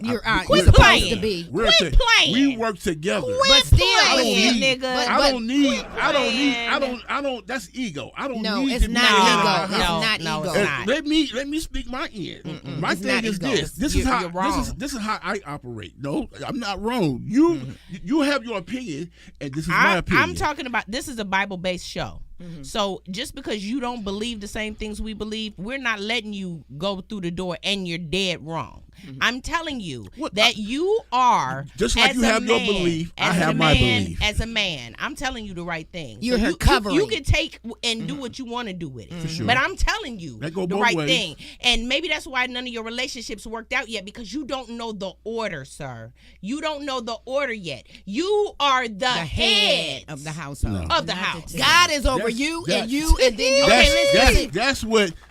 You're
Quit
supposed
playing.
to be.
Quit playing.
We work together.
Quit
still,
playing,
need-
nigga.
I don't need.
playing.
I don't. That's ego. I don't
No,
need
it's
to be
not
the head of
ego.
my
It's
house.
not
no,
ego.
it's not.
Let me speak my end. My
It's
thing
not
is
ego.
this.
You're wrong.
This is how I operate. No, I'm not wrong. You have your opinion, and this is my opinion.
I'm talking about, this is a Bible-based show. So just because you don't believe the same things we believe, we're not letting you go through the door and you're dead wrong. I'm telling you that you are,
Just like
as
you
a
have your
man,
belief, I
as
have
a
my
man,
belief.
As a man, I'm telling you the right thing.
You're
So
her
you
covering.
can take and do what you want to do with it.
sure.
But I'm telling you
That go
the
both
right
ways.
thing. And maybe that's why none of your relationships worked out yet, because you don't know the order, sir. You don't know the order yet. You are the head
of the household.
of the house.
God is over
That's-
you,
that's-
and you, and then you.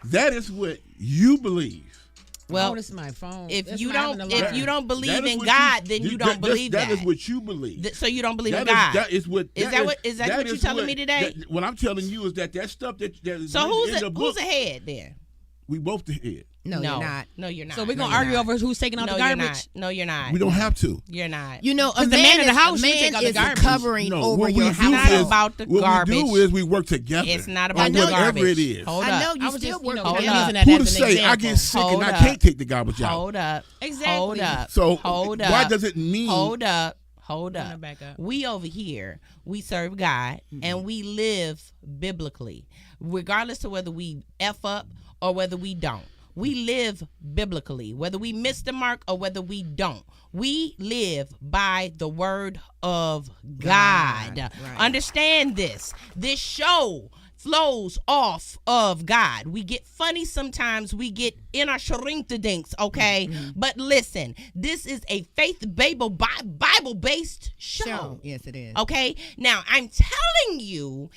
That is what you believe.
Well,
this is my phone.
if
That's
you
what happened
don't,
to
if
Lauren.
you don't believe
That is
in
what
God, then you don't believe that.
That is what you believe.
So you don't believe in
That
God.
that is what.
Is that what you're telling me today?
What I'm telling you is that stuff that is
So
written in the book,
who's ahead then?
we both the head.
No, you're not.
No, you're not.
So we're
No,
gonna
you're
argue
not.
over who's taking out
No,
the
you're
garbage.
not. No, you're not.
We don't have to.
You're not.
You know, a
'Cause the man in the house, you
man
take out the
is
garbage.
covering
No,
over
what we
your
do
Not
household.
is
about the
what
garbage.
we do is we work together.
It's not
on
about the
whatever
garbage.
it is.
Hold
I
up.
know you
I was
still
just,
work
hold
together.
up.
using that
Who
as
to
an
say I
example.
get sick
Hold
and I
up.
can't take the garbage out?
Hold up.
Exactly.
Hold up.
So
hold up.
why does it mean?
Hold up. Hold
Gonna
up.
back up.
We over here, we serve God and we live biblically, regardless of whether we F up or whether we don't. We live biblically, whether we miss the mark or whether we don't. We live by the word of God.
Right.
Understand this. This show flows off of God. We get funny sometimes. We get in our sharinka-dinks, okay? But listen, this is a Bible-based show.
Yes, it is.
Okay? Now, I'm telling you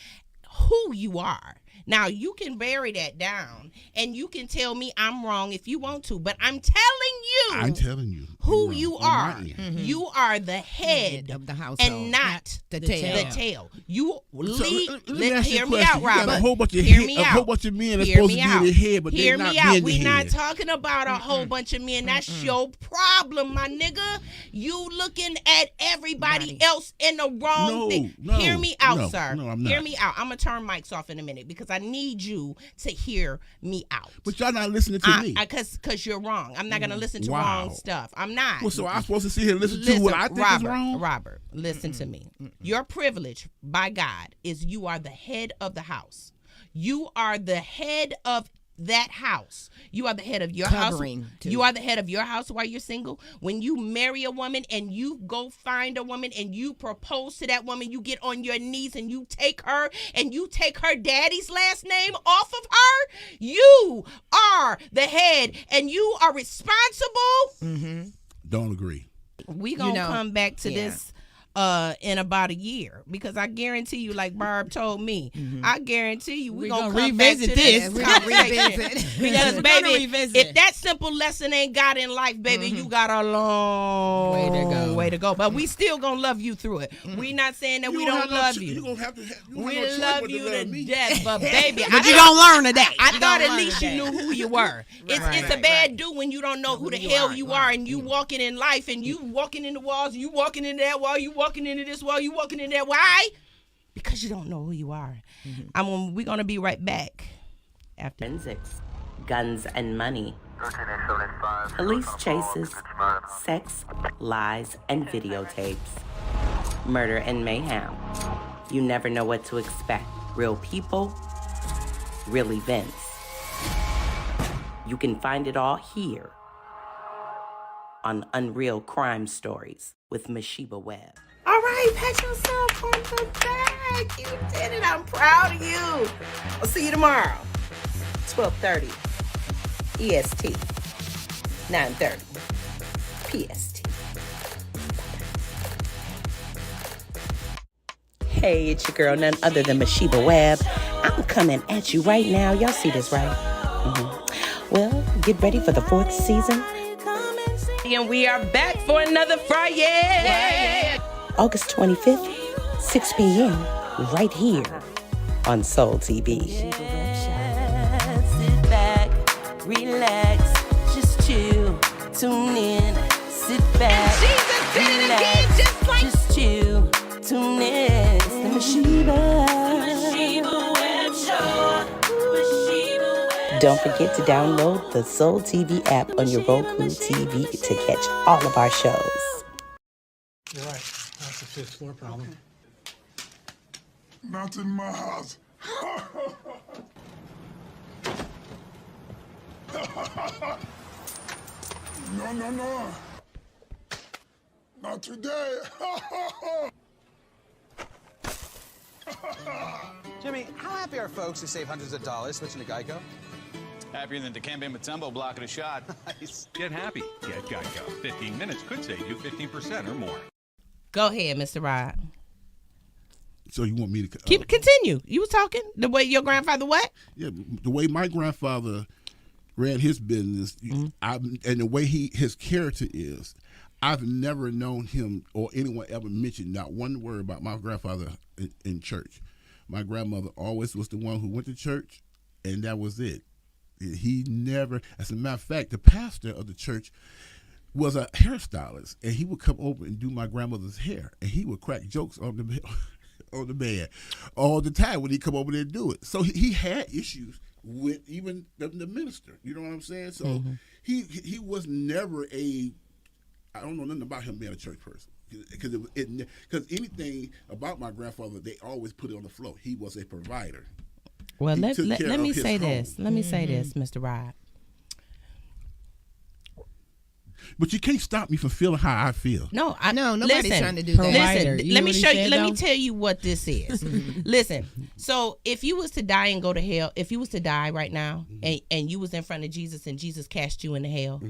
who you are. Now, you can bury that down and you can tell me I'm wrong if you want to, but I'm telling you.
I'm telling you
who
you're
you
wrong. On
are.
my end.
Mm-hmm.
You are the head
of the household
and not
the
the
tail.
the tail. You
So,
lead.
let me ask you
Hear
a
me
question.
out,
You got
Robert.
a whole bunch of
Hear
head-
me
a
out.
whole bunch of men that's
Hear
supposed
me
to be
out.
in the head, but
Hear
they're
me
not
out.
being
We're
the
not
head.
talking about a whole bunch of men. That's your problem, my nigga. You looking at everybody else in the wrong thing.
No,
Hear me out,
no,
sir.
no, I'm not.
Hear me out. I'm gonna turn mics off in a minute because I need you to hear me out.
But y'all not listening to me.
Cause you're wrong. I'm not gonna listen to
Wow.
wrong stuff. I'm not.
Well, so I'm supposed to sit here and listen to what I think
Robert,
is wrong?
Robert, listen to me. Your privilege by God is you are the head of the house. You are the head of that house. You are the head of your
Covering,
house.
too.
You are the head of your house while you're single. When you marry a woman and you go find a woman and you propose to that woman, you get on your knees and you take her daddy's last name off of her. You are the head and you are responsible.
Don't agree.
We gonna come back to
yeah.
this in about a year because I guarantee you, like Barb told me, I guarantee you we gonna come back to
revisit
this
this.
We're gonna
conversation.
revisit.
Because
We're gonna
baby,
revisit.
if that simple lesson ain't got in life, baby, you got a long way to go. But we still gonna love you through it. We not saying that we don't love
You
you.
gonna have to. You don't
We
have no choice
love
but
you
love
to
me.
death, but baby,
But you gonna learn today.
I thought at least you knew who you were. It's a bad do when you don't know who the hell you are and you walking in life and you walking in the walls, you walking into that wall, you walking into this wall, you walking in that. Why? Because you don't know who you are. We're gonna be right back after.
Forensics, guns and money, police chases, sex, lies, and videotapes, murder and mayhem. You never know what to expect. Real people, real events. You can find it all here on Unreal Crime Stories with Masheba Webb.
All right, pat yourself on the back. You did it. I'm proud of you. I'll see you tomorrow. 12:30 EST. 9:30 PST. Hey, it's your girl, none other than Masheba Webb. I'm coming at you right now. Y'all see this, right? Well, get ready for the 4th season. And we are back for another Friday. August 25th, 6 p.m., right here on Soul TV. Sit back, relax, just chill, tune in, sit back, relax, just chill, tune in. It's the Masheba Webb Show. Don't forget to download the Soul TV app on your Roku TV to catch all of our shows.
You're right. That's a 5th floor problem.
Not in my house. No. Not today.
Jimmy, how happy are folks who save hundreds of dollars switching to Geico?
Happier than Dikembe Mutombo blocking a shot.
Nice.
Get happy. Get Geico. 15 minutes could save you 15% or more.
Go ahead, Mr. Rod.
So you want me to
Continue. You was talking the way your grandfather what?
Yeah, the way my grandfather ran his business, and the way his character is, I've never known him or anyone ever mention not one word about my grandfather in church. My grandmother always was the one who went to church, and that was it. He never, as a matter of fact, the pastor of the church was a hairstylist, and he would come over and do my grandmother's hair, and he would crack jokes on the man all the time when he come over there and do it. So he had issues with even the minister. You know what I'm saying? So he was never I don't know nothing about him being a church person. Because anything about my grandfather, they always put it on the floor. He was a provider.
Well,
He
let
took care
me
of his
say
home.
this. Let me say this, Mr. Rod.
But you can't stop me from feeling how I feel.
No,
nobody's
listen,
trying to do that.
Listen,
You
let
know
me
what he
show you.
said,
Let me
though?
tell you what this is. Listen. So if you was to die and go to hell, if you was to die right now, and you was in front of Jesus and Jesus cast you into hell,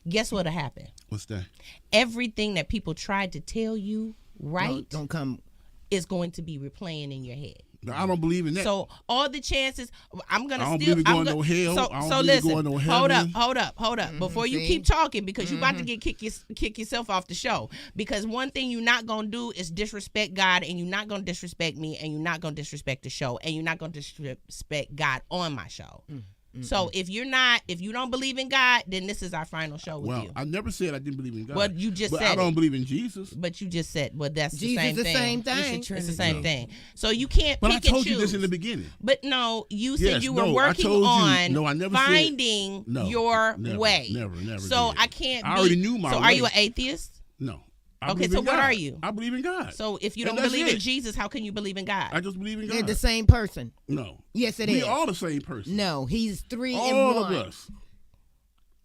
guess what'll happen?
What's that?
Everything that people tried to tell you, right,
Don't come.
is going to be replaying in your head.
I don't believe in that.
So all the chances, I'm gonna
I don't
still.
believe in going no hell. I don't believe in
listen.
going no
Hold
heaven.
up. Before you keep talking, because you about to get kick yourself off the show. Because one thing you're not gonna do is disrespect God, and you're not gonna disrespect me, and you're not gonna disrespect the show, and you're not gonna disrespect God on my show. So if you don't believe in God, then this is our final show with you.
I never said I didn't believe in God.
Well, you just
but
said
I don't
it.
believe in Jesus.
But you just said, well, that's
Jesus
the same thing. It's the same thing. So you can't
But
pick
I told
and choose.
you this in the beginning.
But no, you said
Yes,
you were
no, I
working
told you.
on
No, I never said-
finding your
never,
way.
Never.
So
did.
I can't.
I already knew my
So
way.
are you an atheist?
No. I
Okay,
believe
so
in
what
God.
are you?
I believe in God.
So if you
And
don't
that's
believe in
it.
Jesus, how can you believe in God?
I just believe in God.
They're the same person.
No.
Yes, it
we
is.
all the same person.
No, he's three in
All
one.
of us.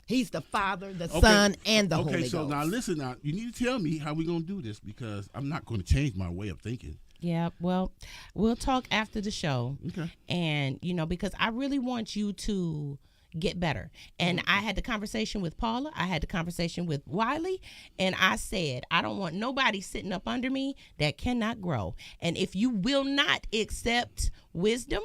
He's the Father, the
Okay.
Son, and the Holy
Okay, so
Ghost.
now listen. Now you need to tell me how we gonna do this because I'm not going to change my way of thinking.
Yeah, well, we'll talk after the show.
Okay.
And, because I really want you to get better. And I had the conversation with Paula. I had the conversation with Wiley. And I said, I don't want nobody sitting up under me that cannot grow. And if you will not accept wisdom,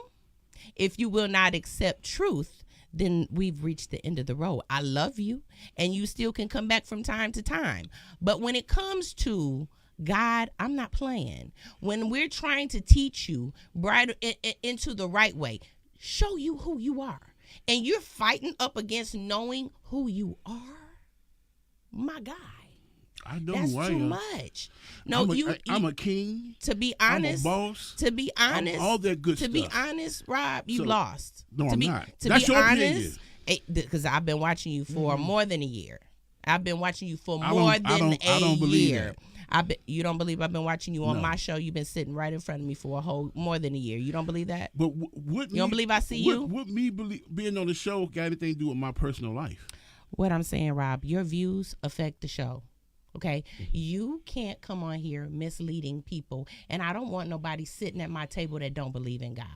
if you will not accept truth, then we've reached the end of the road. I love you, and you still can come back from time to time. But when it comes to God, I'm not playing. When we're trying to teach you into the right way, show you who you are, and you're fighting up against knowing who you are, my guy.
I know
That's
who I
too
am.
much. No,
I'm a king.
To be honest,
I'm a boss.
To be honest,
I'm all that good
to
stuff.
be honest, Rob, you lost.
No, I'm not.
To
That's
be
your
honest,
opinion.
because I've been watching you for more than a year. I've been watching you for
I
more
don't-
than
I don't believe
year. You don't believe I've been watching you on
No.
my show? You've been sitting right in front of me for more than a year. You don't believe that?
But what
You don't believe I see you?
What me being on the show got anything to do with my personal life?
What I'm saying, Rob, your views affect the show. Okay, you can't come on here misleading people, and I don't want nobody sitting at my table that don't believe in God.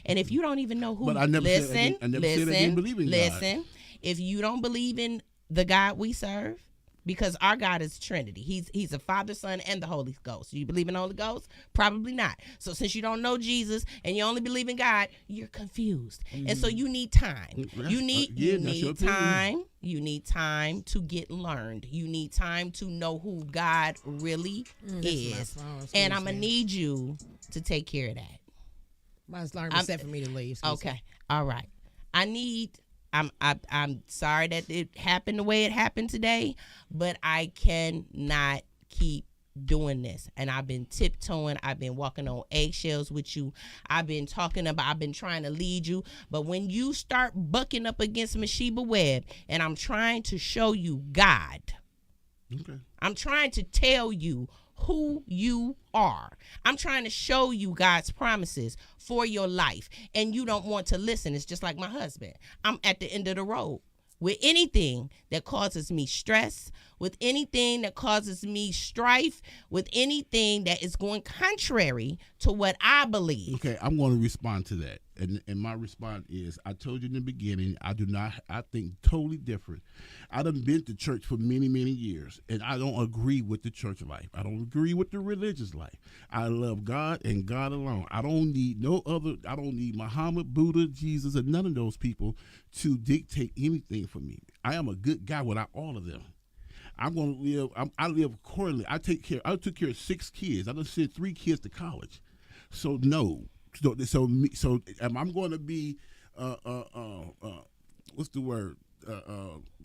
And if you don't even know who,
But I never said I didn't believe in God.
Listen, if you don't believe in the God we serve, because our God is Trinity. He's the Father, Son, and the Holy Ghost. Do you believe in the Holy Ghost? Probably not. So since you don't know Jesus and you only believe in God, you're confused. And so you need time. You need time. You need time to get learned. You need time to know who God really is. And I'm going to need you to take care of that.
Mine's alarm is set for me to leave.
Okay. All right. I'm sorry that it happened the way it happened today, but I cannot keep doing this. And I've been tiptoeing. I've been walking on eggshells with you. I've been trying to lead you. But when you start bucking up against Masheba Webb, and I'm trying to show you God,
Okay.
I'm trying to tell you who you are. I'm trying to show you God's promises for your life, and you don't want to listen. It's just like my husband. I'm at the end of the road with anything that causes me stress, with anything that causes me strife, with anything that is going contrary to what I believe.
Okay, I'm going to respond to that. And my response is, I told you in the beginning, I think totally different. I done been to church for many, many years, and I don't agree with the church life. I don't agree with the religious life. I love God and God alone. I don't need I don't need Muhammad, Buddha, Jesus, and none of those people to dictate anything for me. I am a good guy without all of them. I'm going to live, I live accordingly. I took care of 6 kids. I done sent 3 kids to college. So no. So I'm going to be what's the word?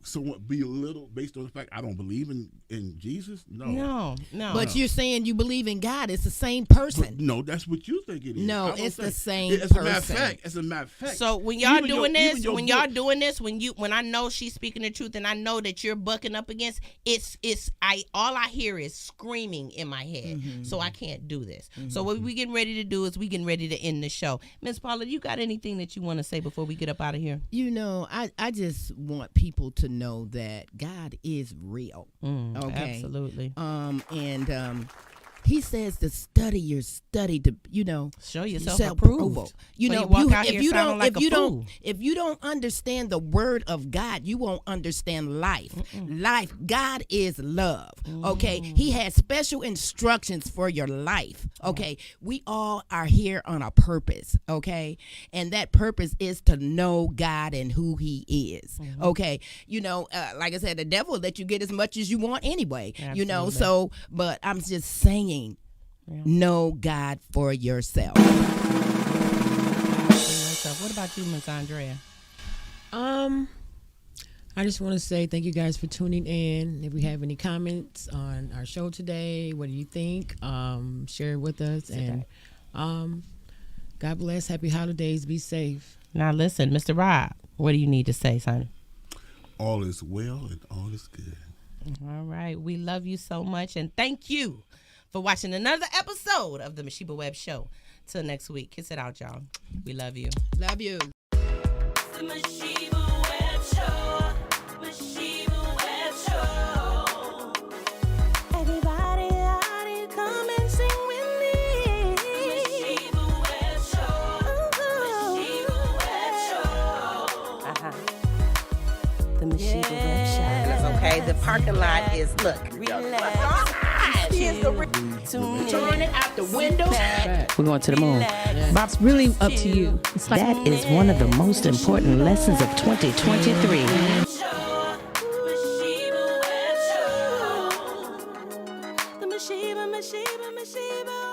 Somewhat belittled based on the fact I don't believe in Jesus? No.
But you're saying you believe in God. It's the same person.
But no, that's what you think it is.
No, it's the same
As a
person.
matter of fact.
So when y'all doing this, when I know she's speaking the truth, and I know that you're bucking up against, all I hear is screaming in my head. So I can't do this. So what we getting ready to do is we getting ready to end the show. Miss Paula, you got anything that you want to say before we get up out of here?
I just want people to know that God is real. Okay,
Absolutely.
He says to study your study to,
show yourself
self-approval.
approved.
If you don't understand the word of God, you won't understand life. Life, God is love. Okay, He has special instructions for your life. Okay, we all are here on a purpose. Okay, and that purpose is to know God and who He is. Okay, like I said, the devil will let you get as much as you want anyway.
Absolutely.
So, but I'm just saying, know God for yourself.
What about you, Miss Andrea?
I just want to say thank you guys for tuning in. If we have any comments on our show today, what do you think? Share it with us. And God bless. Happy holidays. Be safe.
Now listen, Mr. Rob, what do you need to say, son?
All is well and all is good.
All right. We love you so much. And thank you for watching another episode of the Masheba Webb Show. Till next week. Kiss it out, y'all. We love you.
Love you.
The Masheba Webb Show. Masheba Webb Show. Everybody out here, come and sing with me. Masheba Webb Show. Masheba Webb Show. The Masheba Webb Show.
Okay, the parking lot is, look.
Turn it out the window.
We're going to the moon.
Bob's really up to you. It's like
That is one of the most important lessons of 2023. The Masheba, Masheba, Masheba.